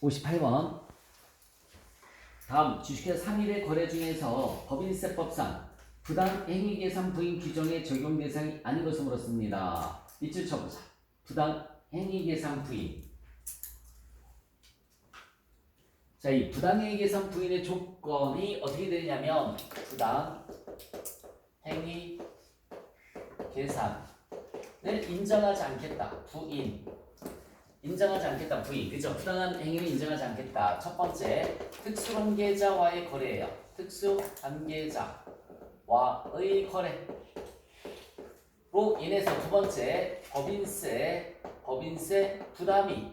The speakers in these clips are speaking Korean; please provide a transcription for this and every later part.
58번. 다음 주식회사 3일의 거래 중에서 법인세법상 부당행위계산 부인 규정의 적용 대상이 아닌 것을 물었습니다. 밑줄 쳐보자. 부당행위계산 부인. 자, 이 부당행위계산 부인의 조건이 어떻게 되냐면 부당행위계산을 인정하지 않겠다. 부인. 인정하지 않겠다. 부인. 그죠? 부당한 행위를 인정하지 않겠다. 첫 번째, 특수관계자와의 거래예요. 특수관계자와의 거래로 인해서 두 번째, 법인세 부담이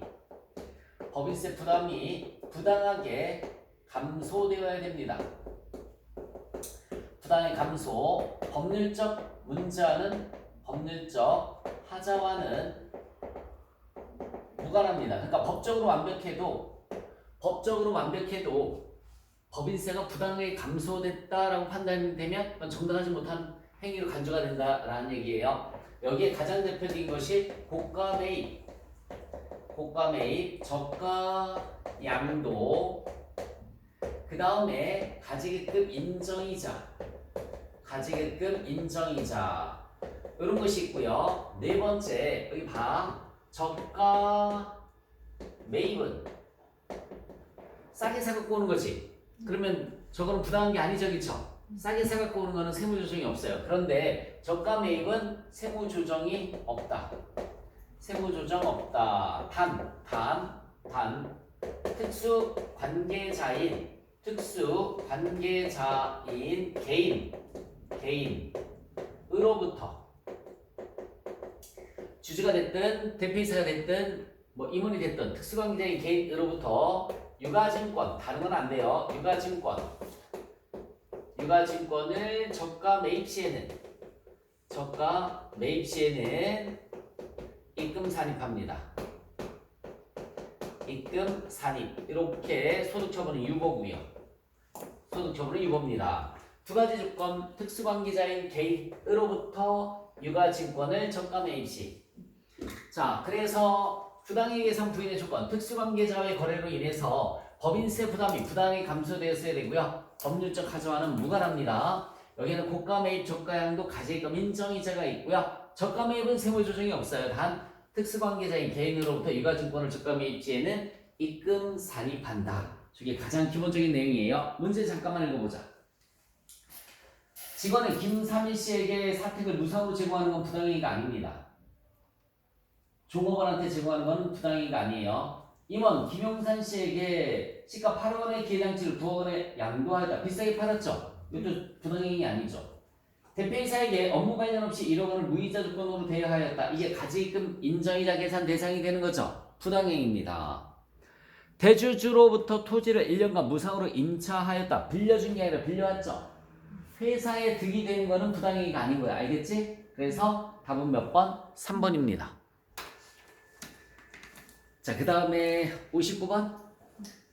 부당하게 감소되어야 됩니다. 부당의 감소, 법률적 하자와는 무관합니다. 그러니까 법적으로 완벽해도 법인세가 부당하게 감소됐다라고 판단되면 정당하지 못한 행위로 간주가 된다라는 얘기예요. 여기에 가장 대표적인 것이 고가 매입, 저가 양도, 그 다음에 가지계급 인정이자 이런 것이 있고요. 네 번째, 여기 봐. 저가 매입은 싸게 사갖고 오는 거지. 그러면 저거는 부당한 게 아니죠, 그쵸? 싸게 사갖고 오는 거는 세무조정이 없어요. 그런데 저가 매입은 세무조정이 없다. 단 특수관계자인 개인으로부터 주주가 됐든 대표이사가 됐든 뭐 임원이 됐든 특수관계자인 개인으로부터 유가증권, 다른 건 안 돼요. 유가증권을 저가 매입 시에는 입금 산입합니다. 이렇게 소득처분은 유보고요. 두 가지 조건, 특수관계자인 개인으로부터 유가증권을 저가 매입 시. 자, 그래서 부당행위계산 부인의 조건, 특수관계자와의 거래로 인해서 법인세 부담이 부당하게 감소되었어야 되고요. 법률적 하자와는 무관합니다. 여기는 고가 매입, 저가 양도, 가지금 인정이자가 있고요. 저가 매입은 세무조정이 없어요. 단 특수관계자인 개인으로부터 유가증권을 저가 매입시에는 입금 산입한다. 저게 가장 기본적인 내용이에요. 문제 잠깐만 읽어보자. 직원은 김삼일 씨에게 사택을 무상으로 제공하는 건 부당행위가 아닙니다. 종업원한테 제공하는 건 부당행위가 아니에요. 임원 김용산 씨에게 시가 8억 원의 기회장치를 9억 원에 양도하였다. 비싸게 팔았죠. 이것도 부당행위 아니죠. 대표이사에게 업무 관련 없이 1억 원을 무이자 조건으로 대여하였다. 이게 가지입금 인정이자 계산 대상이 되는 거죠. 부당행위입니다. 대주주로부터 토지를 1년간 무상으로 임차하였다. 빌려준 게 아니라 빌려왔죠. 회사에 득이 되는 거는 부당행위가 아닌 거야. 알겠지? 그래서 답은 몇 번? 3번입니다. 자, 그 다음에 59번.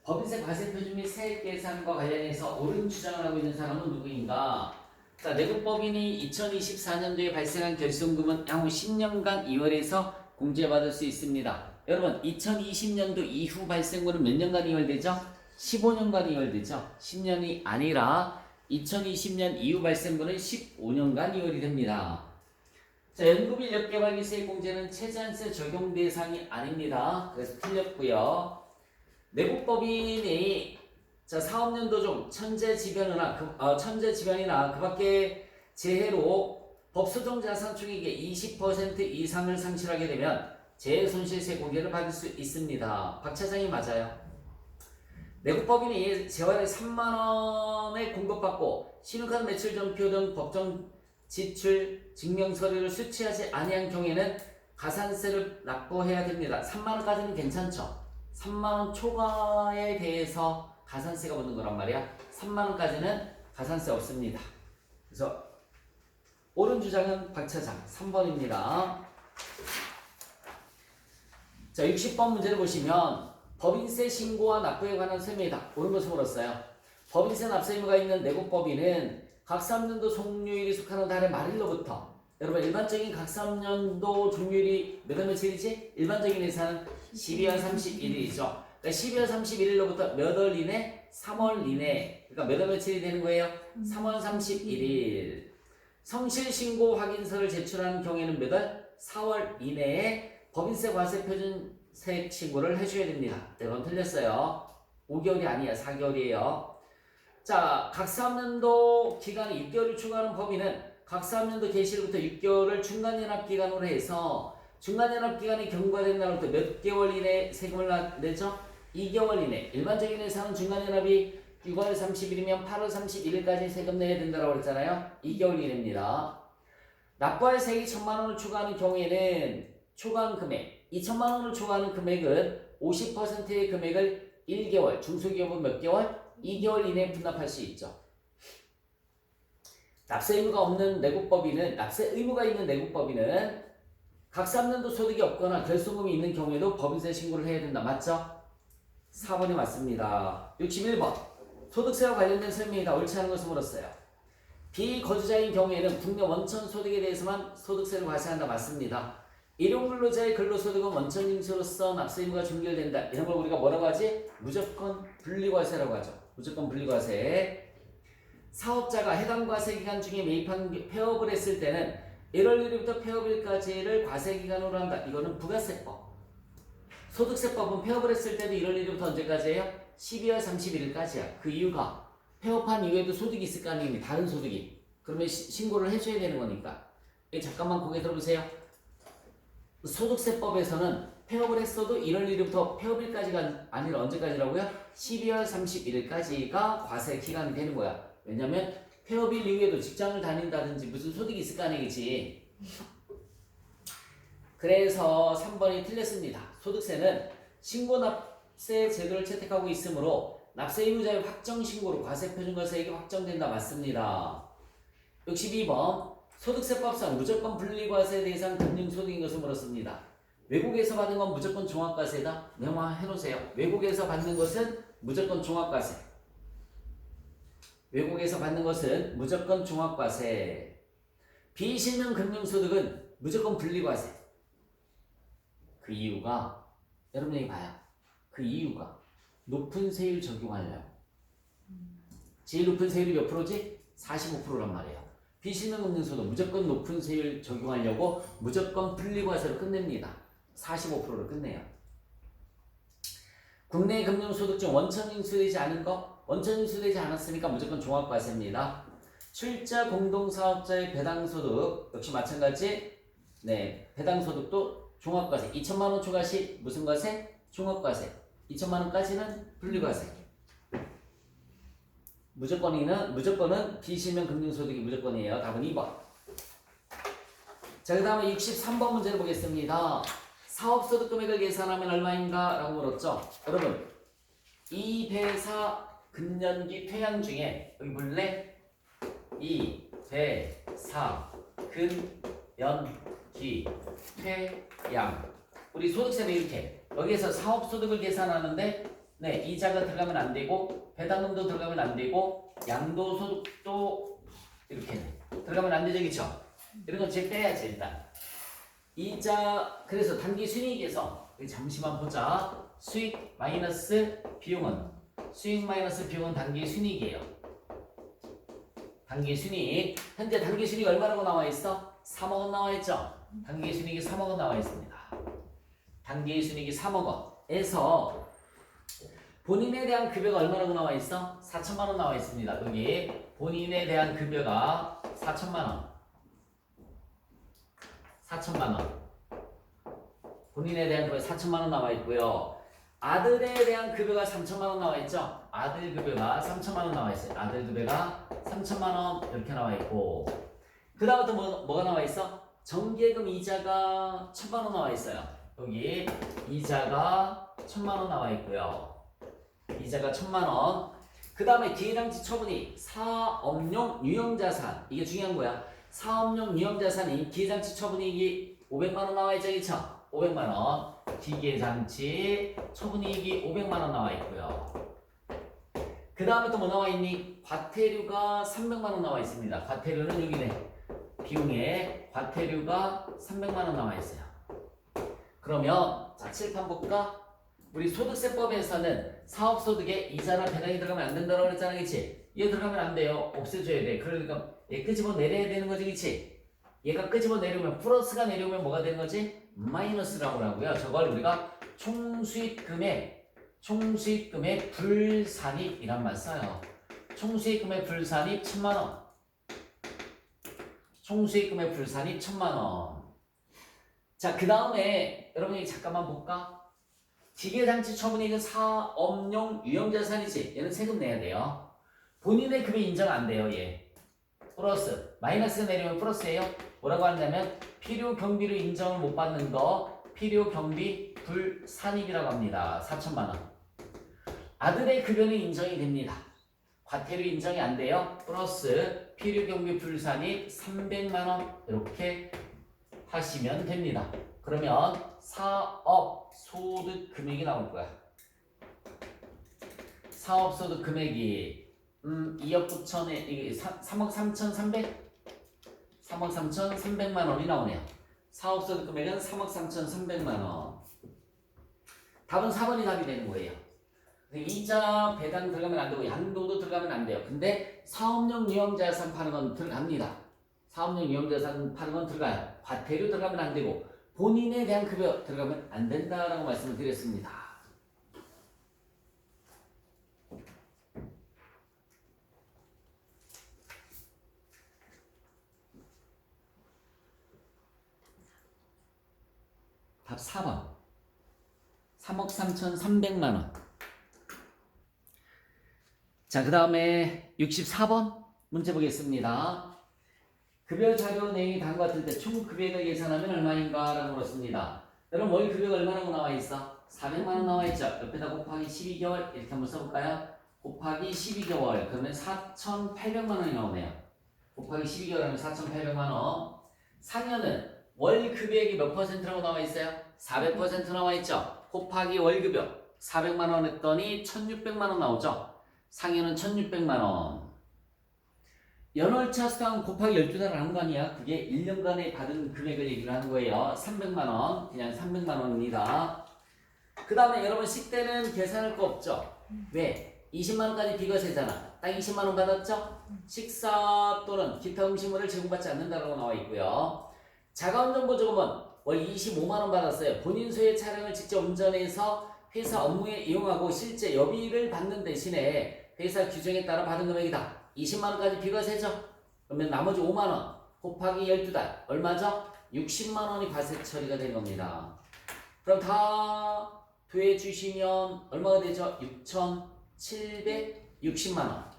법인세 과세표준 및 세액 계산과 관련해서 옳은 주장을 하고 있는 사람은 누구인가? 자, 내국법인이 2024년도에 발생한 결손금은 향후 10년간 2월에서 공제받을 수 있습니다. 여러분, 2020년도 이후 발생분은 몇 년간 2월되죠? 15년간 2월되죠? 10년이 아니라 2020년 이후 발생분은 15년간 2월이 됩니다. 자, 연금일 역개발비 세액 공제는 최저한세 적용 대상이 아닙니다. 그래서 틀렸고요. 내국법인이 자, 사업연도 중 천재지변이나 그 밖에 재해로 법소정 자산 총액의 20% 이상을 상실하게 되면 재해손실세 공제를 받을 수 있습니다. 박 차장이 맞아요. 내국법인이 재원에 3만 원에 공급받고 신용카드 매출 전표 등 법정 지출 증명 서류를 수취하지 아니한 경우에는 가산세를 납부해야 됩니다. 3만 원까지는 괜찮죠. 3만 원 초과에 대해서 가산세가 붙는 거란 말이야. 3만 원까지는 가산세 없습니다. 그래서 옳은 주장은 박 차장 3번입니다. 자, 60번 문제를 보시면 법인세 신고와 납부에 관한 설명이다. 옳은 것을 물었어요. 법인세 납세 의무가 있는 내국법인은 각 3년도 종료일이 속하는 달의 말일로부터, 여러분 일반적인 각 3년도 종료일이 몇 월 며칠이지? 일반적인 회사는 12월 31일이죠. 그러니까 12월 31일로부터 몇 월 이내? 3월 이내. 그러니까 몇 월 며칠이 되는 거예요? 3월 31일. 성실 신고 확인서를 제출하는 경우에는 몇 월? 4월 이내에 법인세 과세 표준세액 신고를 해줘야 됩니다. 이건 틀렸어요. 5개월이 아니야. 4개월이에요. 자, 각 사업년도 기간이 6개월을 추가하는 법인은 각 사업년도 개시일부터 6개월을 중간연합기간으로 해서 중간연합기간이 경과된 날부터 몇 개월 이내 세금을 내죠? 2개월 이내. 일반적인 회사는 중간연합이 6월 30일이면 8월 31일까지 세금 내야 된다고 그랬잖아요. 2개월 이내입니다. 납부할 세액이 1,000만 원을 추가하는 경우에는 초과한 금액, 2,000만 원을 초과하는 금액은 50%의 금액을 1개월, 중소기업은 몇 개월? 2개월 이내에 분납할 수 있죠. 납세 의무가 없는 내국법인은, 납세 의무가 있는 내국법인은 각 3년도 소득이 없거나 결손금이 있는 경우에도 법인세 신고를 해야 된다. 맞죠? 4번이 맞습니다. 61번. 소득세와 관련된 설명이다. 옳지 않은 것을 물었어요. 비거주자인 경우에는 국내 원천 소득에 대해서만 소득세를 과세한다. 맞습니다. 일용근로자의 근로소득은 원천징수로서 납세 의무가 종결된다. 이런 걸 우리가 뭐라고 하지? 무조건 분리과세라고 하죠. 무조건 분리과세. 사업자가 해당 과세기간 중에 매입한 폐업을 했을 때는 1월 1일부터 폐업일까지를 과세기간으로 한다. 이거는 부가세법. 소득세법은 폐업을 했을 때도 1월 1일부터 언제까지예요? 12월 31일까지야. 그 이유가 폐업한 이후에도 소득이 있을 거 아닙니까? 다른 소득이. 그러면 신고를 해줘야 되는 거니까. 잠깐만 고개 들어보세요. 소득세법에서는 폐업을 했어도 1월 1일부터 폐업일까지가 아니라 언제까지라고요? 12월 31일까지가 과세 기간이 되는 거야. 왜냐면 폐업일 이후에도 직장을 다닌다든지 무슨 소득이 있을 거 아니겠지. 그래서 3번이 틀렸습니다. 소득세는 신고납세 제도를 채택하고 있으므로 납세 의무자의 확정 신고로 과세표준과세액이 확정된다. 맞습니다. 62번. 소득세법상 무조건 분리과세 대상 금융소득인 것을 물었습니다. 외국에서 받는 건 무조건 종합과세다. 명확히 해놓으세요. 외국에서 받는 것은 무조건 종합과세. 외국에서 받는 것은 무조건 종합과세. 비실명 금융소득은 무조건 분리과세. 그 이유가 여러분이 봐요. 그 이유가 높은 세율 적용하려고. 제일 높은 세율이 몇 프로지? 45%란 말이에요. 비실명 금융소득 무조건 높은 세율 적용하려고 무조건 분리과세로 끝냅니다. 45%로 끝내요. 국내 금융소득 중 원천 인수되지 않은 거? 원천 인수되지 않았으니까 무조건 종합과세입니다. 출자 공동사업자의 배당소득 역시 마찬가지. 네, 배당소득도 종합과세. 2천만 원 초과 시 무슨 과세? 종합과세. 2천만 원까지는 분리과세. 무조건은 비실명 금융소득이 무조건이에요. 답은 2번. 자, 그 다음에 63번 문제를 보겠습니다. 사업소득 금액을 계산하면 얼마인가? 라고 물었죠. 여러분, 이 배사 근년기 퇴양 중에 여기 볼래? 이 배사 근년기 퇴양. 우리 소득세는 이렇게 여기에서 사업소득을 계산하는데 네, 이자가 들어가면 안 되고 배당금도 들어가면 안 되고 양도소득도 이렇게 들어가면 안 되죠, 그쵸? 이런 건 제일 빼야지 일단. 이자 그래서 단기 순이익에서 잠시만 보자. 수익 마이너스 비용은 단기 순이익이에요. 단기 순이익. 현재 단기 순이익 얼마라고 나와 있어? 3억 원 나와 있죠? 단기 순이익이 3억 원 나와 있습니다. 단기 순이익이 3억 원에서 본인에 대한 급여가 얼마라고 나와 있어? 4천만 원 나와 있습니다. 여기 본인에 대한 급여가 4천만 원. 4천만 원. 본인에 대한 급여 4천만 원 나와 있고요. 아들에 대한 급여가 3천만 원 나와 있죠? 아들 급여가 3천만 원 나와 있어요. 아들 급여가 3천만 원 이렇게 나와 있고. 그 다음부터 뭐가 나와 있어? 정기예금 이자가 1천만 원 나와 있어요. 여기 이자가 1천만 원 나와 있고요. 이자가 1천만 원. 그 다음에 기회장치 처분이 사업용 유형자산. 이게 중요한 거야. 사업용 유형자산이 기회장치 처분이익이 500만 원 나와 있죠, 그쵸? 500만 원. 기계장치 처분이익이 500만 원 나와 있고요. 그 다음에 또 뭐 나와 있니? 과태료가 300만 원 나와 있습니다. 과태료는 여기네. 비용에 과태료가 300만 원 나와 있어요. 그러면 자 칠판 볼까? 우리 소득세법에서는 사업소득에 이자나 배당이 들어가면 안 된다고 그랬잖아, 그치? 얘 들어가면 안 돼요. 없애줘야 돼. 그러니까 얘 끄집어 내려야 되는 거지, 그치? 얘가 끄집어 내려오면 플러스가 내려오면 뭐가 되는 거지? 마이너스라고 하고요. 저걸 우리가 총수익금의 불산입이란 말 써요. 총수익금의 불산입 1000만원. 총수익금의 불산입 1000만원. 자, 그 다음에 여러분이 잠깐만 볼까? 기계장치 처분이익은 사업용 유형자산이지. 얘는 세금 내야 돼요. 본인의 급여 인정 안 돼요, 얘. 플러스. 마이너스 내려오면 플러스예요. 뭐라고 한다면 필요 경비로 인정을 못 받는 거 필요 경비 불산입이라고 합니다. 4천만 원. 아들의 급여는 인정이 됩니다. 과태료 인정이 안 돼요. 플러스 필요 경비 불산입 300만 원 이렇게 하시면 됩니다. 그러면 사업 소득 금액이 나올 거야. 사업 소득 금액이 2억 9천에 이게 3억 3,300? 3억 3,300만 원이 나오네요. 사업 소득 금액은 3억 3,300만 원. 답은 4번이 답이 되는 거예요. 이자 배당 들어가면 안 되고 양도도 들어가면 안 돼요. 근데 사업용 유형자산 파는 건 들어갑니다. 사업용 유형자산 파는 건 들어가요. 과태료 들어가면 안 되고 본인에 대한 급여 들어가면 안 된다라고 말씀을 드렸습니다. 답 4번. 3억 3,300만 원. 자, 그 다음에 64번 문제 보겠습니다. 급여 자료 내용이 다음과 같을 때 총 급여액을 계산하면 얼마인가? 라고 물었습니다. 여러분 월 급여가 얼마라고 나와 있어? 400만 원 나와 있죠? 옆에다 곱하기 12개월 이렇게 한번 써볼까요? 곱하기 12개월 그러면 4,800만 원이 나오네요. 곱하기 12개월 하면 4,800만 원. 상여는 월 급여액이 몇 퍼센트라고 나와 있어요? 400% 나와 있죠? 곱하기 월 급여 400만 원 했더니 1,600만 원 나오죠? 상여는 1,600만 원. 연월차 수당 곱하기 12달을 하는 거 아니야? 그게 1년간에 받은 금액을 얘기를 하는 거예요. 300만 원. 그냥 300만 원입니다. 그 다음에 여러분 식대는 계산할 거 없죠? 왜? 20만 원까지 비과세잖아. 딱 20만 원 받았죠? 식사 또는 기타 음식물을 제공받지 않는다고 나와 있고요. 자가운전보조금은 월 25만 원 받았어요. 본인 소유의 차량을 직접 운전해서 회사 업무에 이용하고 실제 여비를 받는 대신에 회사 규정에 따라 받은 금액이다. 20만 원까지 비과세죠? 그러면 나머지 5만 원 곱하기 12달 얼마죠? 60만 원이 과세 처리가 된 겁니다. 그럼 다 더해 주시면 얼마가 되죠? 6,760만 원.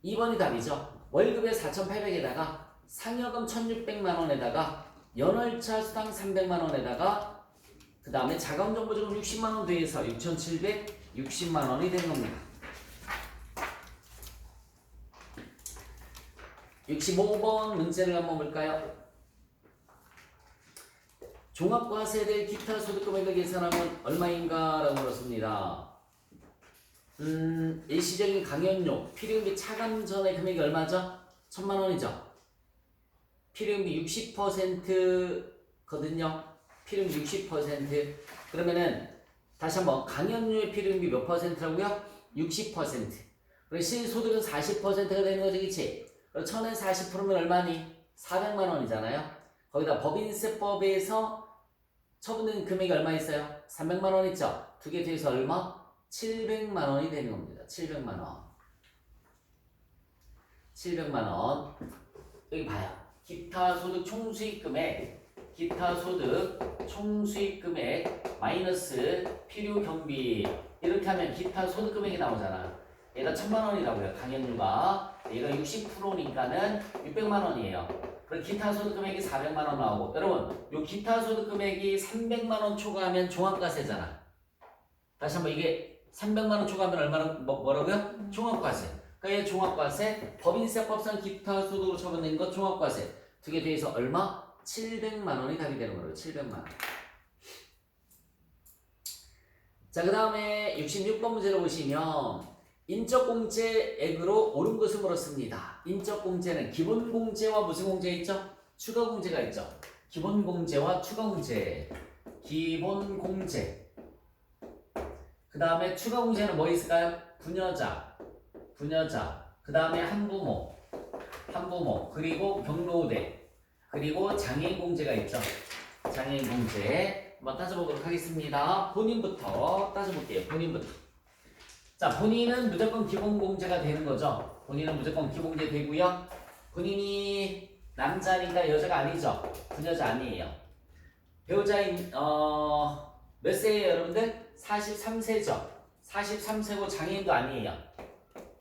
2번이 답이죠. 월급에 4,800에다가 상여금 1,600만 원에다가 연월차 수당 300만 원에다가 그 다음에 자가운전보조금 60만 원 더해서 6,760만 원이 되는 겁니다. 65번 문제를 한번 볼까요? 종합과세될 기타 소득금액을 계산하면 얼마인가? 라고 물었습니다. 일시적인 강연료, 필요금비 차감 전의 금액이 얼마죠? 1,000만 원이죠? 필요금비 60%거든요. 필요금비 60%. 그러면은 다시 한번 강연료의 필요금비 몇 퍼센트라고요? 60%. 그럼 실소득은 40%가 되는 거죠, 그치? 1,000에 40%면 얼마니? 400만 원이잖아요. 거기다 법인세법에서 처분된 금액이 얼마 있어요? 300만 원 있죠? 두 개 더해서 얼마? 700만 원이 되는 겁니다. 700만 원. 700만 원. 여기 봐요. 기타 소득 총수익 금액, 기타 소득 총수익 금액 마이너스 필요 경비 이렇게 하면 기타 소득 금액이 나오잖아. 얘가 1,000만 원이라고요. 강연료가. 얘가 60%니까는 600만 원이에요. 그럼 기타 소득 금액이 400만 원 나오고 여러분 요 기타 소득 금액이 300만 원 초과하면 종합과세잖아. 다시 한번 이게 300만 원 초과하면 얼마나 뭐라고요? 종합과세. 그러니까 얘 종합과세 법인세법상 기타 소득으로 처분된 거 종합과세 두 개 더해서 얼마? 700만 원이 답이 되는 거예요. 700만 원. 자, 그 다음에 66번 문제를 보시면 인적공제액으로 옳은 것을 물었습니다. 인적공제는 기본공제와 무슨 공제 있죠? 추가공제가 있죠. 기본공제와 추가공제. 기본공제. 그 다음에 추가 공제는 뭐 있을까요? 부녀자, 그 다음에 한부모, 그리고 경로우대, 그리고 장애인 공제가 있죠. 장애인 공제 한번 따져보도록 하겠습니다. 본인부터 따져볼게요. 본인부터. 자, 본인은 무조건 기본공제가 되는 거죠. 본인은 무조건 기본공제 되고요. 본인이 남자니까 여자가 아니죠. 부녀자 아니에요. 배우자인 몇 세예요, 여러분들? 43세죠. 43세고 장애인도 아니에요.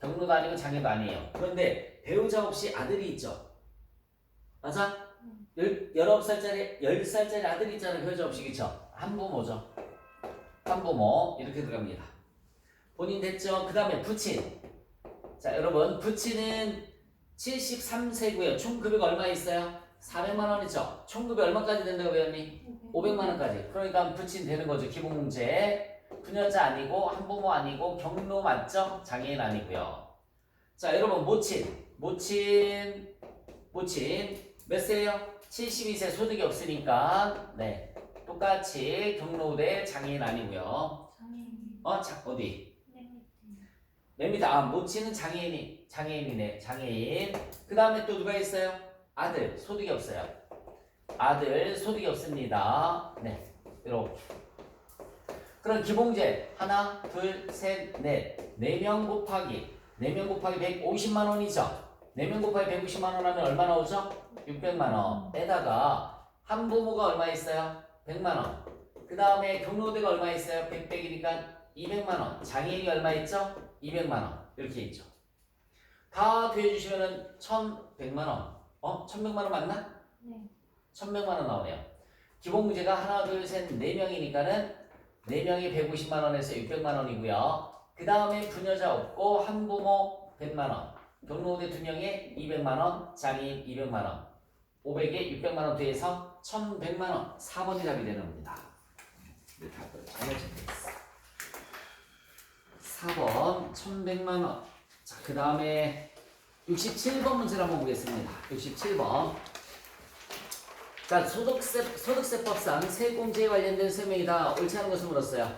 경로도 아니고 장애도 아니에요. 그런데 배우자 없이 아들이 있죠. 맞아? 19살짜리, 10살짜리 아들이 있잖아요. 배우자 없이, 그쵸? 한부모죠. 한부모 이렇게 들어갑니다. 본인 됐죠? 그 다음에 부친. 자, 여러분 부친은 73세고요. 총 급여가 얼마 있어요? 400만 원이죠. 총 급여 얼마까지 된다고 배웠니? 500만 원까지. 그러니까 부친 되는 거죠. 기본공제. 부녀자 아니고 한부모 아니고 경로 맞죠? 장애인 아니고요. 자, 여러분 모친 몇 세예요? 72세 소득이 없으니까 네 똑같이 경로대 장애인 아니고요. 어디? 맨 밑에 모친은 장애인이네. 장애인. 그 다음에 또 누가 있어요? 아들 소득이 없어요. 아들 소득이 없습니다. 네 이렇게. 그럼 기본제 하나, 둘, 셋, 넷. 4명 곱하기 150만 원이죠. 4명 곱하기 150만 원 하면 얼마 나오죠? 600만 원. 에다가 한부모가 얼마 있어요? 100만 원. 그 다음에 경로대가 얼마 있어요? 100이니까 200만 원. 장애인이 얼마 있죠? 200만 원. 이렇게 있죠. 다 더해주시면은 1100만 원. 1100만 원 맞나? 네. 1100만 원 나오네요. 기본 문제가 하나, 둘, 셋, 4명이니까는 4명이 150만 원에서 600만 원이고요. 그 다음에 부녀자 없고 한부모 100만 원. 경로대 2명에 200만 원, 장애인 200만 원. 500에 600만 원 더해서 1100만 원. 4번이 답이 되는 겁니다. 네, 답을 잘해주면 되겠어. 4번 1100만 원. 자, 그 다음에 67번 문제를 한번 보겠습니다. 67번. 자, 소득세법상 세공제에 관련된 설명이다. 옳지 않은 것을 물었어요.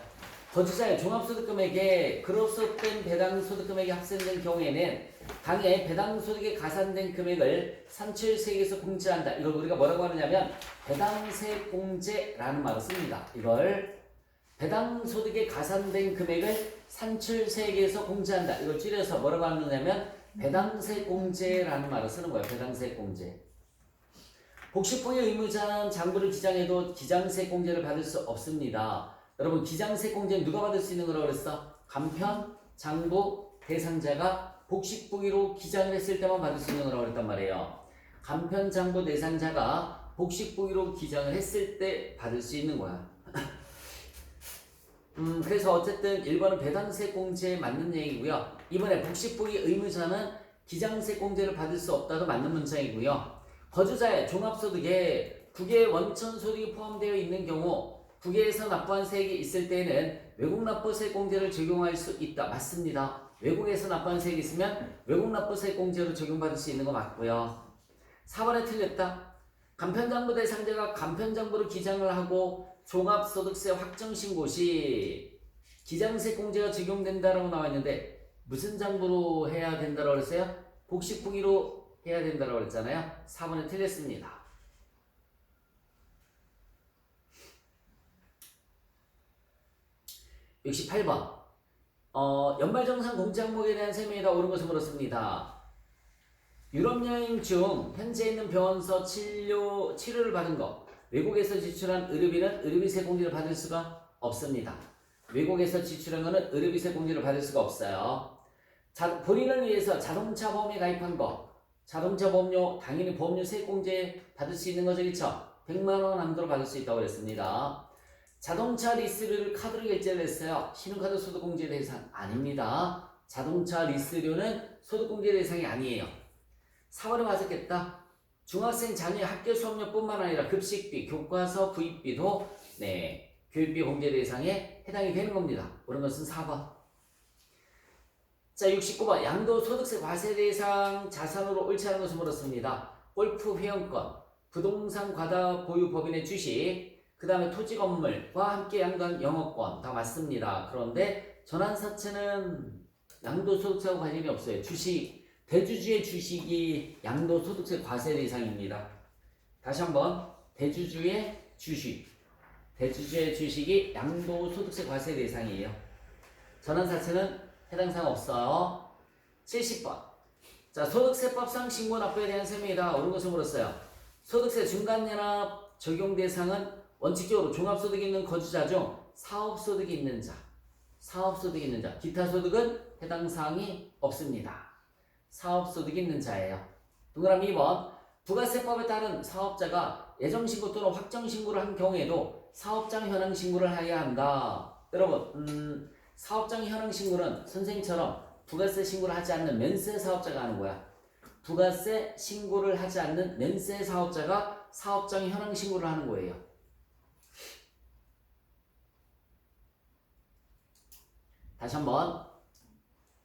거주자의 종합소득금액에 그로소된 배당소득금액이 합산된 경우에는 당해 배당소득에 가산된 금액을 산출세액에서 공제한다. 이걸 우리가 뭐라고 하느냐면 배당세공제라는 말을 씁니다. 이걸 배당소득에 가산된 금액을 산출세액에서 공제한다. 이걸 줄여서 뭐라고 하느냐면 배당세공제라는 말을 쓰는 거예요. 배당세공제. 복식부의 의무자는 장부를 기장해도 기장세공제를 받을 수 없습니다. 여러분 기장세공제는 누가 받을 수 있는 거라고 그랬어? 간편, 장부, 대상자가 복식부기로 기장을 했을 때만 받을 수 있는 거라고 그랬단 말이에요. 간편, 장부, 대상자가 복식부기로 기장을 했을 때 받을 수 있는 거야. 그래서 어쨌든 1번은 배당세공제에 맞는 얘기고요. 2번에 복식부기 의무자는 기장세공제를 받을 수 없다도 맞는 문장이고요. 거주자의 종합소득에 국외 원천소득이 포함되어 있는 경우 국외에서 납부한 세액이 있을 때에는 외국납부세공제를 적용할 수 있다. 맞습니다. 외국에서 납부한 세액이 있으면 외국납부세공제로 적용받을 수 있는 거 맞고요. 4번에 틀렸다. 간편장부 대상자가 간편장부를 기장을 하고 종합소득세 확정신고 시 기장세공제가 적용된다라고 나와 있는데 무슨 장부로 해야 된다라고 그랬어요? 복식부기로 해야 된다고 그랬잖아요. 4번에 틀렸습니다. 68번. 연말정산 공제 항목에 대한 설명이다. 옳은 것을 물었습니다. 유럽 여행 중 현재 있는 병원서 치료를 받은 것. 외국에서 지출한 의료비는 의료비세 공제를 받을 수가 없습니다. 외국에서 지출한 것은 의료비세 공제를 받을 수가 없어요. 본인을 위해서 자동차 보험에 가입한 것. 자동차 보험료 당연히 보험료 세액공제 받을 수 있는 거죠. 그렇죠? 100만 원 한도로 받을 수 있다고 그랬습니다. 자동차 리스료를 카드로 결제를 했어요. 신용카드 소득공제 대상 아닙니다. 자동차 리스료는 소득공제 대상이 아니에요. 4번에 맞았겠다. 중학생 자녀의 학교 수업료뿐만 아니라 급식비, 교과서 구입비도 교육비 공제 대상에 해당이 되는 겁니다. 옳은 것은 4번. 자, 69번. 양도소득세 과세 대상 자산으로 옳지 않은 것을 물었습니다. 골프 회원권, 부동산 과다 보유 법인의 주식, 그 다음에 토지 건물과 함께 양도한 영업권 다 맞습니다. 그런데 전환사채는 양도소득세하고 관련이 없어요. 주식, 대주주의 주식이 양도소득세 과세 대상입니다. 다시 한번 대주주의 주식이 양도소득세 과세 대상이에요. 전환사채는 해당 사항 없어요. 70번. 자, 소득세법상 신고납부에 대한 설명이다. 옳은 것을 물었어요. 소득세 중간연합 적용 대상은 원칙적으로 종합소득이 있는 거주자 중 사업소득이 있는 자, 기타 소득은 해당 사항이 없습니다. 사업소득이 있는 자예요. 동그라미 2번. 부가세법에 따른 사업자가 예정신고 또는 확정신고를 한 경우에도 사업장 현황 신고를 해야 한다. 여러분, 사업장 현황 신고는 선생님처럼 부가세 신고를 하지 않는 면세 사업자가 하는 거야. 부가세 신고를 하지 않는 면세 사업자가 사업장 현황 신고를 하는 거예요. 다시 한번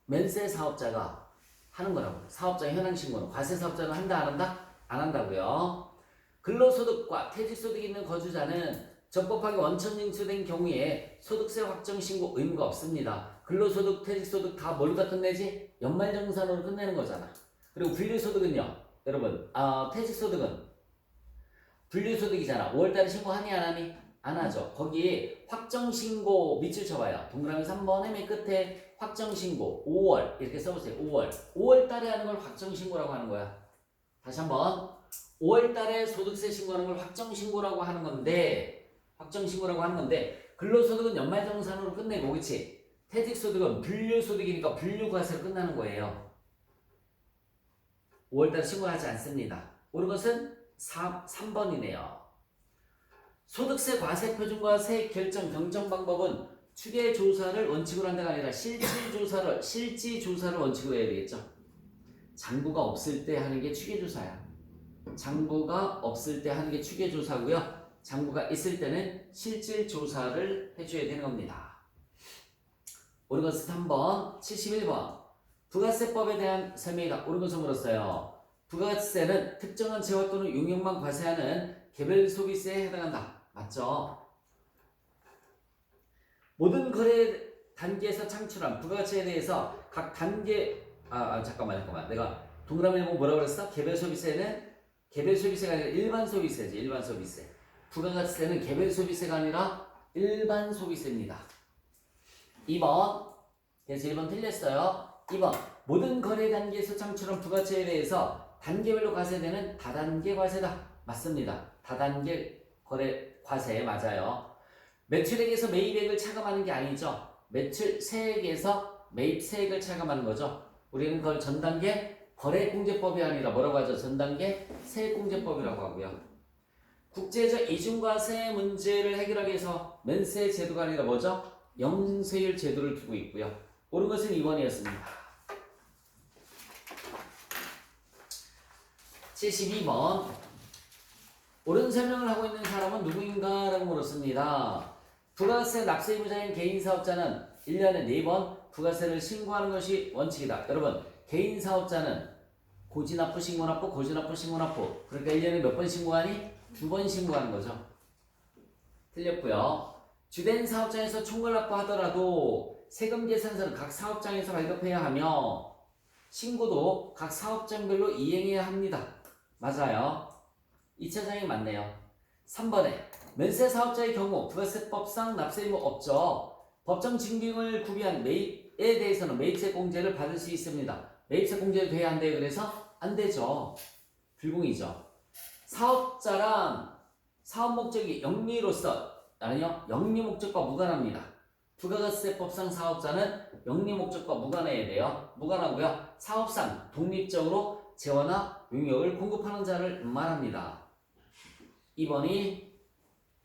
면세 사업자가 하는 거라고. 사업장 현황 신고는 과세 사업자는 한다 안 한다? 안 한다고요. 근로소득과 퇴직소득이 있는 거주자는 적법하게 원천 징수된 경우에 소득세 확정 신고 의무가 없습니다. 근로소득, 퇴직소득 다 뭘로 다 끝내지? 연말정산으로 끝내는 거잖아. 그리고 분류소득은요, 여러분, 퇴직소득은 분류소득이잖아. 5월달에 신고하니 안 하니? 안 하죠. 거기 확정신고 밑줄 쳐봐요. 동그라미 3번의 맨 끝에 확정신고 5월 이렇게 써보세요. 5월달에 하는 걸 확정신고라고 하는 거야. 다시 한번 5월달에 소득세 신고하는 걸 확정신고라고 하는 건데, 근로소득은 연말정산으로 끝내고, 그치? 퇴직소득은 분류소득이니까 분류과세로 끝나는 거예요. 5월달에 신고하지 않습니다. 옳은 것은 3번이네요. 소득세 과세 표준과 세액 결정 경정 방법은 추계 조사를 원칙으로 한다가 아니라 실지 조사를 원칙으로 해야 되겠죠. 장부가 없을 때 하는 게 추계 조사야. 장부가 없을 때 하는 게 추계 조사고요. 장부가 있을 때는 실질 조사를 해줘야 되는 겁니다. 옳은 것은 3번, 71번. 부가세법에 대한 설명이다. 옳은 것을 물었어요. 부가세는 특정한 재화 또는 용역만 과세하는 개별 소비세에 해당한다. 맞죠? 모든 거래 단계에서 창출한 부가가치에 대해서 각 단계 잠깐만 내가 동그라미를 보고 뭐라고 그랬어? 개별 소비세는 개별 소비세가 아니라 일반 소비세지. 일반 소비세. 부가가치세는 개별 소비세가 아니라 일반 소비세입니다. 2번. 그래서 1번 틀렸어요. 2번. 모든 거래 단계에서 창출한 부가가치에 대해서 단계별로 과세되는 다단계 과세다. 맞습니다. 다단계 거래 과세 맞아요. 매출액에서 매입액을 차감하는 게 아니죠. 매출세액에서 매입세액을 차감하는 거죠. 우리는 그걸 전단계 거래공제법이 아니라 뭐라고 하죠? 전단계 세액공제법이라고 하고요. 국제적 이중과세 문제를 해결하기 위해서 면세 제도가 아니라 뭐죠? 영세율 제도를 두고 있고요. 옳은 것은 2번이었습니다. 72번. 옳은 설명을 하고 있는 사람은 누구인가? 라고 물었습니다. 부가세 납세 의무자인 개인사업자는 1년에 4번 부가세를 신고하는 것이 원칙이다. 여러분, 개인사업자는 고지납부, 신고납부, 고지납부, 신고납부. 그러니까 1년에 몇 번 신고하니? 2번 신고하는 거죠. 틀렸고요. 주된 사업장에서 총괄납부하더라도 세금 계산서를 각 사업장에서 발급해야 하며 신고도 각 사업장별로 이행해야 합니다. 맞아요. 2차장이 맞네요. 3번에 면세 사업자의 경우 부가세법상 납세 의무 없죠. 법정 증빙을 구비한 매입에 대해서는 매입세 공제를 받을 수 있습니다. 매입세 공제도 돼야 한대요. 그래서 안 되죠. 불공이죠. 사업자란 사업 목적이 영리로서 아니요, 영리 목적과 무관합니다. 부가세법상 사업자는 영리 목적과 무관해야 돼요. 무관하고요. 사업상 독립적으로 재화나 용역을 공급하는 자를 말합니다. 2번이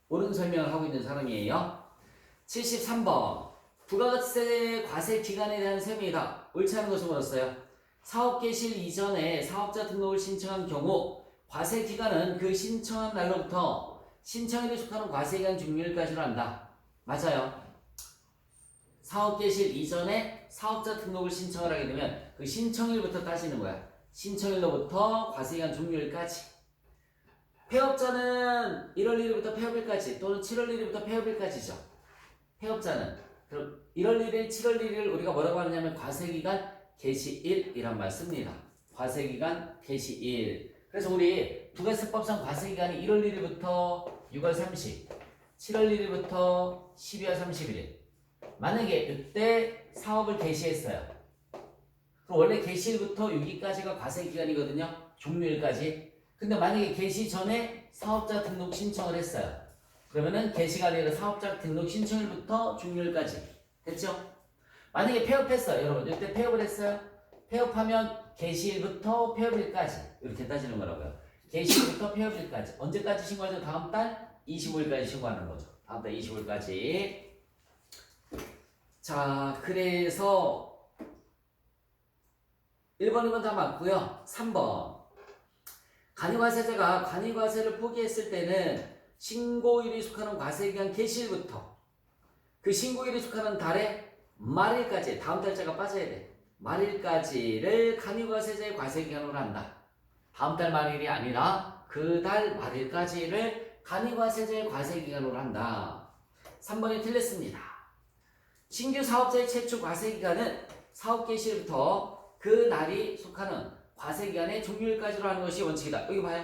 옳은 설명을 하고 있는 사람이에요. 73번. 부가세 과세 기간에 대한 설명이다. 옳지 않은 것을 물었어요. 사업 개시 이전에 사업자 등록을 신청한 경우 과세 기간은 그 신청한 날로부터 신청일에 속하는 과세기간 종료일까지로 한다. 맞아요. 사업 개시 이전에 사업자 등록을 신청을 하게 되면 그 신청일부터 따지는 거야. 신청일로부터 과세기간 종료일까지. 폐업자는 1월 1일부터 폐업일까지 또는 7월 1일부터 폐업일까지죠. 폐업자는 그럼 1월 1일, 7월 1일 우리가 뭐라고 하느냐면 과세기간 개시일이란 말 씁니다. 과세기간 개시일. 그래서 우리 부가세법상 과세기간이 1월 1일부터 6월 30, 7월 1일부터 12월 31일. 만약에 이때 사업을 개시했어요. 그럼 원래 개시일부터 6일까지가 과세기간이거든요. 종료일까지. 근데 만약에 개시 전에 사업자 등록 신청을 했어요. 그러면은 개시가 아니라 사업자 등록 신청일부터 종료일까지. 됐죠? 만약에 폐업했어요. 여러분 이때 폐업을 했어요. 폐업하면 개시일부터 폐업일까지 이렇게 따지는 거라고요. 개시일부터 폐업일까지. 언제까지 신고하죠? 다음 달 25일까지 신고하는 거죠. 다음 달 25일까지. 자, 그래서 1번, 2번 다 맞고요. 3번. 간이과세자가 간이과세를 포기했을 때는 신고일이 속하는 과세기간 개시일부터 그 신고일이 속하는 달의 말일까지, 다음 달자가 빠져야 돼. 말일까지를 간이과세자의 과세기간으로 한다. 다음 달 말일이 아니라 그 달 말일까지를 간이과세자의 과세기간으로 한다. 3번이 틀렸습니다. 신규 사업자의 최초 과세기간은 사업 개시일부터 그 날이 속하는 과세기간의 종료일까지로 하는 것이 원칙이다. 여기 봐요.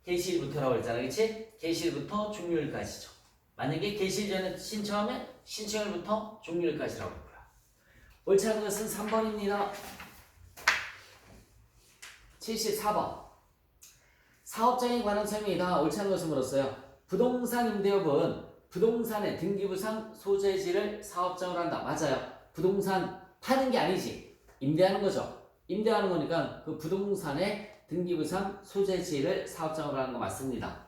개시일부터라고 했잖아. 그치? 개시일부터 종료일까지죠. 만약에 개시일 전에 신청하면 신청일부터 종료일까지라고 했고요. 옳지 않은 것은 3번입니다. 74번. 사업장에 관한 설명이다. 옳지 않은 것을 물었어요. 부동산 임대업은 부동산의 등기부상 소재지를 사업장으로 한다. 맞아요. 부동산 파는 게 아니지. 임대하는 거죠. 임대하는 거니까 그 부동산의 등기부상 소재지를 사업장으로 하는 거 맞습니다.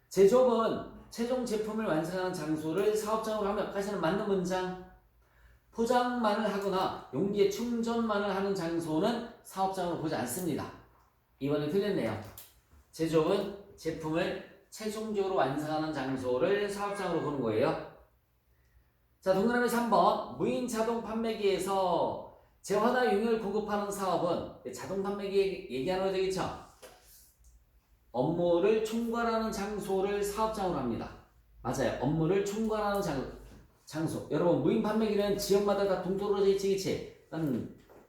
제조업은 최종 제품을 완성하는 장소를 사업장으로 하면 여기까지는 맞는 문장. 포장만을 하거나 용기에 충전만을 하는 장소는 사업장으로 보지 않습니다. 이번에 틀렸네요. 제조업은 제품을 최종적으로 완성하는 장소를 사업장으로 보는 거예요. 자, 동그라미 3번. 무인 자동 판매기에서 재화나 용역을 공급하는 사업은 자동 판매기 얘기하는 거 되겠죠? 업무를 총괄하는 장소를 사업장으로 합니다. 맞아요. 업무를 총괄하는 장소. 여러분 무인 판매기는 지역마다 다 동떨어져 있지, 그치?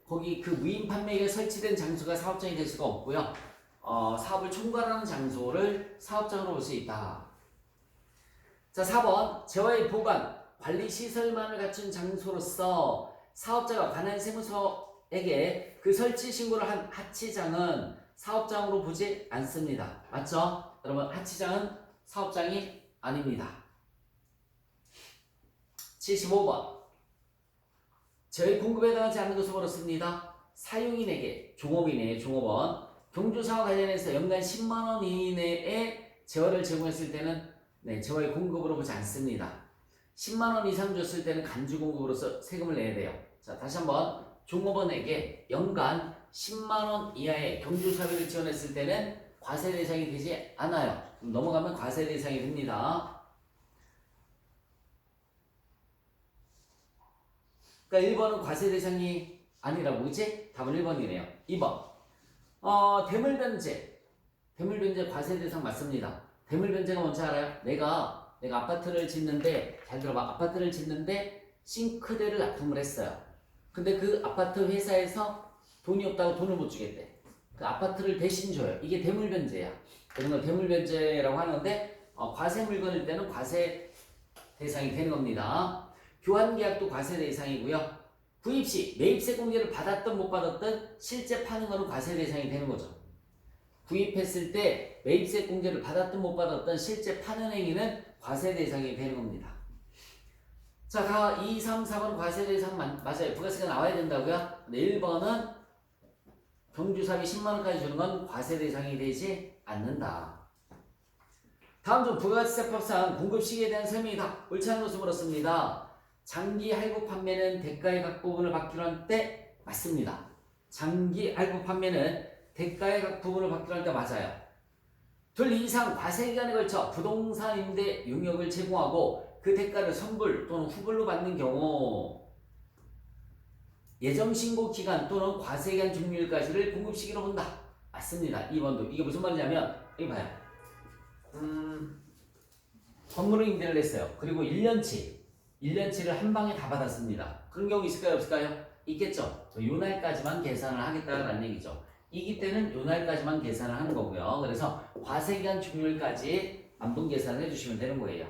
거기 그 무인 판매기가 설치된 장소가 사업장이 될 수가 없고요. 사업을 총괄하는 장소를 사업장으로 볼 수 있다. 자, 4번. 재화의 보관, 관리 시설만을 갖춘 장소로서 사업자가 관할 세무서에게 그 설치 신고를 한 하치장은 사업장으로 보지 않습니다. 맞죠? 여러분 하치장은 사업장이 아닙니다. 75번. 재화 공급에 해당하지 않는 것을 물었습니다. 사용인에게 종업인의 종업원 경조사와 관련해서 연간 10만원 이내에 재화를 제공했을 때는 재화의 공급으로 보지 않습니다. 10만원 이상 줬을 때는 간주 공급으로서 세금을 내야 돼요. 자, 다시 한번 종업원에게 연간 10만원 이하의 경조사비를 지원했을 때는 과세 대상이 되지 않아요. 넘어가면 과세 대상이 됩니다. 그러니까 1번은 과세 대상이 아니라고, 그치? 답은 1번이네요. 2번. 대물변제. 대물변제 과세 대상 맞습니다. 대물변제가 뭔지 알아요? 내가 아파트를 짓는데, 잘 들어봐. 아파트를 짓는데 싱크대를 납품을 했어요. 근데 그 아파트 회사에서 돈이 없다고 돈을 못 주겠대. 그 아파트를 대신 줘요. 이게 대물변제야. 그런 걸 대물변제라고 하는데, 과세 물건일 때는 과세 대상이 되는 겁니다. 교환계약도 과세 대상이고요. 구입 시 매입세 공제를 받았든 못 받았든 실제 파는 거는 과세 대상이 되는 거죠. 구입했을 때 매입세 공제를 받았든 못 받았든 실제 파는 행위는 과세 대상이 되는 겁니다. 자, 다 2, 3, 4번 과세 대상 맞아요. 부가세가 나와야 된다고요? 근데 1번은 경주사비 10만원까지 주는 건 과세 대상이 되지 않는다. 다음 중 부가세법상 공급 시기에 대한 설명이다. 옳지 않은 것을 물었습니다. 장기 할부 판매는 대가의 각 부분을 받기로 할 때 맞습니다. 장기 할부 판매는 대가의 각 부분을 받기로 할 때 맞아요. 둘 이상 과세기간에 걸쳐 부동산 임대 용역을 제공하고 그 대가를 선불 또는 후불로 받는 경우 예정신고 기간 또는 과세기간 종료일까지를 공급 시기로 본다. 맞습니다. 2번도. 이게 무슨 말이냐면 이거 봐요. 건물을 임대를 했어요. 그리고 1년치 1년치를 한 방에 다 받았습니다. 그런 경우 있을까요? 없을까요? 있겠죠. 요 날까지만 계산을 하겠다는 얘기죠. 이기 때는 요 날까지만 계산을 하는 거고요. 그래서 과세기간 종료일까지 안분 계산을 해주시면 되는 거예요.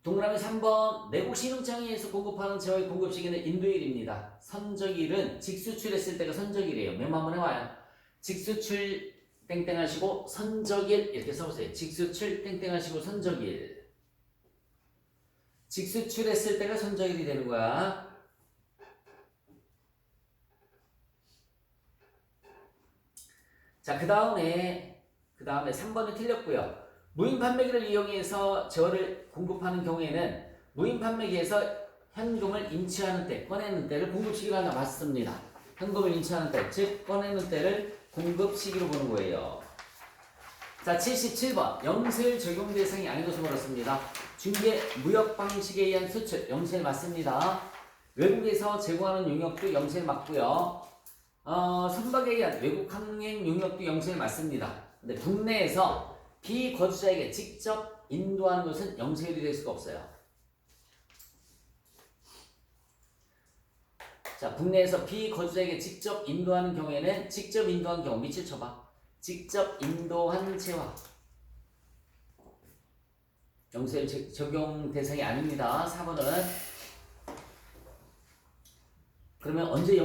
동그라미 3번 내국 신흥장에서 공급하는 제어의 공급 시기는 인도일입니다. 선적일은 직수출했을 때가 선적일이에요. 메모 한번 해와요. 직수출 땡땡 하시고 선적일 이렇게 써보세요. 직수출 땡땡 하시고 선적일. 직수출했을 때가 선적일이 되는 거야. 자, 그 다음에 3번은 틀렸고요. 무인 판매기를 이용해서 제어를 공급하는 경우에는 무인 판매기에서 현금을 인치하는 때, 꺼내는 때를 공급 시기로 하나 봤습니다. 현금을 인치하는 때, 즉 꺼내는 때를 공급 시기로 보는 거예요. 자, 77번 영세일 적용 대상이 아닌 것을 물었습니다. 중개 무역 방식에 의한 수출, 영세일 맞습니다. 외국에서 제공하는 용역도 영세일 맞고요. 선박에 의한 외국 항행 용역도 영세일 맞습니다. 근데 국내에서 비거주자에게 직접 인도하는 것은 영세일이 될 수가 없어요. 자, 국내에서 비거주자에게 직접 인도하는 경우에는 직접 인도한 경우 밑줄 쳐봐. 직접 인도한 채화 영세일 적용 대상이 아닙니다. 4번은 그러면 언제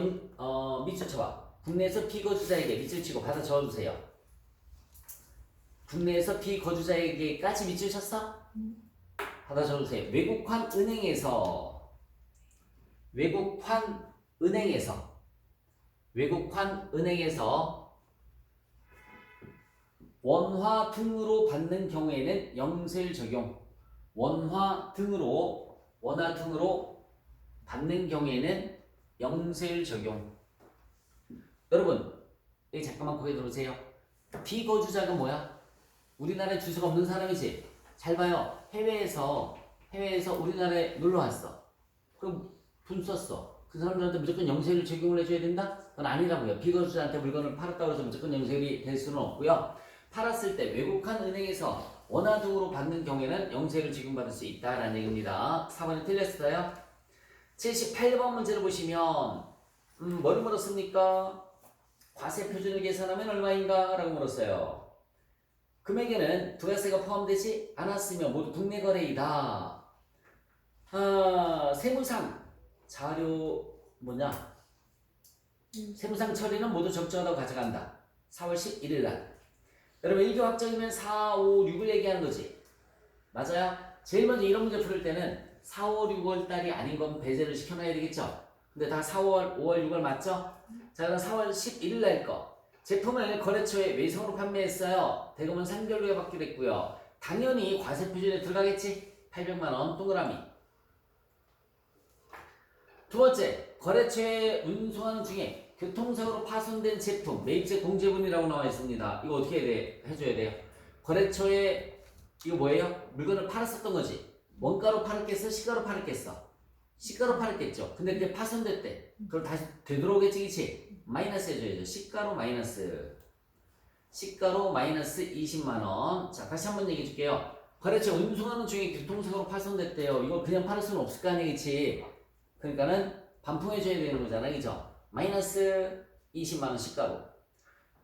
밑줄 쳐봐. 국내에서 비거주자에게 밑줄 치고 받아 적어주세요. 국내에서 비거주자에게까지 밑줄 쳤어? 받아 적어주세요. 외국환 은행에서 원화 등으로 받는 경우에는 영세일 적용. 원화 등으로 받는 경우에는 영세일 적용. 여러분, 여기 잠깐만 고개 들어오세요. 비거주자가 뭐야? 우리나라에 주소가 없는 사람이지. 잘 봐요. 해외에서 우리나라에 놀러 왔어. 그럼 돈 썼어. 그 사람들한테 무조건 영세일을 적용을 해줘야 된다? 그건 아니라고요. 비거주자한테 물건을 팔았다고 해서 무조건 영세일이 될 수는 없고요. 팔았을 때 외국한 은행에서 원화 등으로 받는 경우에는 영세일을 적용받을 수 있다라는 얘기입니다. 4번이 틀렸어요. 78번 문제를 보시면 뭐를 물었습니까? 과세 표준을 계산하면 얼마인가? 라고 물었어요. 금액에는 부가세가 포함되지 않았으며 모두 국내 거래이다. 세무상 자료 세무상 처리는 모두 적정하다고 가져간다. 4월 11일 날. 여러분 1교 확정이면 4, 5, 6을 얘기하는 거지. 맞아요? 제일 먼저 이런 문제 풀 때는 4, 5, 6월 달이 아닌 건 배제를 시켜놔야 되겠죠? 근데 다 4월, 5월, 6월 맞죠? 자, 그럼 4월 11일 날 거. 제품을 거래처에 외성으로 판매했어요. 대금은 3개월로에 받기로 했고요. 당연히 과세 표준에 들어가겠지? 800만원 동그라미. 두 번째, 거래처에 운송하는 중에 교통사고로 파손된 제품, 매입세 공제분이라고 나와 있습니다. 이거 어떻게 해줘야 돼요? 거래처에 이거 뭐예요? 물건을 팔았었던 거지. 원가로 팔았겠어? 시가로 팔았겠어? 시가로 팔았겠죠. 근데 그게 파손됐대. 그걸 다시 되돌아오겠지, 그치? 마이너스 해줘야죠. 시가로 마이너스 20만원. 자, 다시 한번 얘기해 줄게요. 거래처 운송하는 중에 교통사고로 파손됐대요. 이거 그냥 팔을 수는 없을 거 아니겠지. 그러니까는 반품해줘야 되는 거잖아, 그죠? 마이너스 20만원 시가로.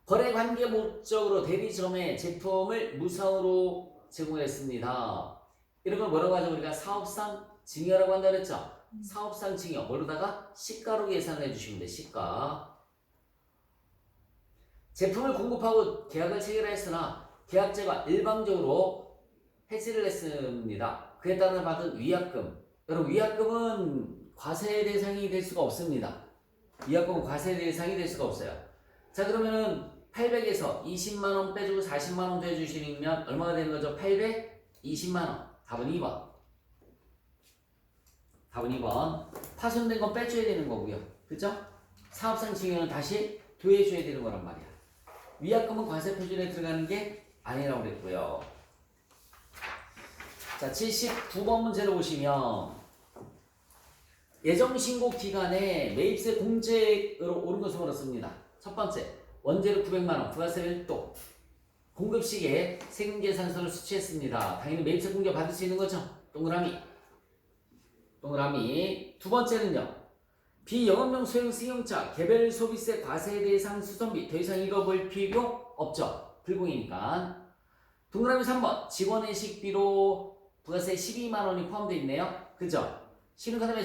거래관계 목적으로 대리점에 제품을 무상으로 제공했습니다. 이런 걸 뭐라고 하죠? 우리가 사업상 증여라고 한다 그랬죠? 사업상 증여. 뭐로다가 시가로 계산을 해주시면 돼. 시가. 제품을 공급하고 계약을 체결했으나 계약자가 일방적으로 해지를 했습니다. 그에 따라 받은 위약금. 여러분 위약금은 과세 대상이 될 수가 없습니다. 위약금은 과세 대상이 될 수가 없어요. 자, 그러면은 800에서 20만원 빼주고 40만원 더해주시면 얼마가 되는 거죠? 820만원. 답은 2번. 파손된 건 빼줘야 되는 거고요. 그죠? 사업상 증여는 다시 도해줘야 되는 거란 말이야. 위약금은 과세 표준에 들어가는 게 아니라고 그랬고요. 자, 79번 문제를 보시면 예정신고 기간에 매입세 공제액으로 오른 것을 물었습니다. 첫 번째, 원재료 900만원, 부가세 별도 공급 시기에 세금 계산서를 수취했습니다. 당연히 매입세 공개 받을 수 있는 거죠. 동그라미. 동그라미. 두 번째는요. 비영업용 소형 승용차 개별 소비세 과세 대상 수선비 더 이상 이거 볼 필요 없죠. 불공이니까. 동그라미 3번 직원의 식비로 부가세 12만 원이 포함되어 있네요. 그죠? 신흥카드에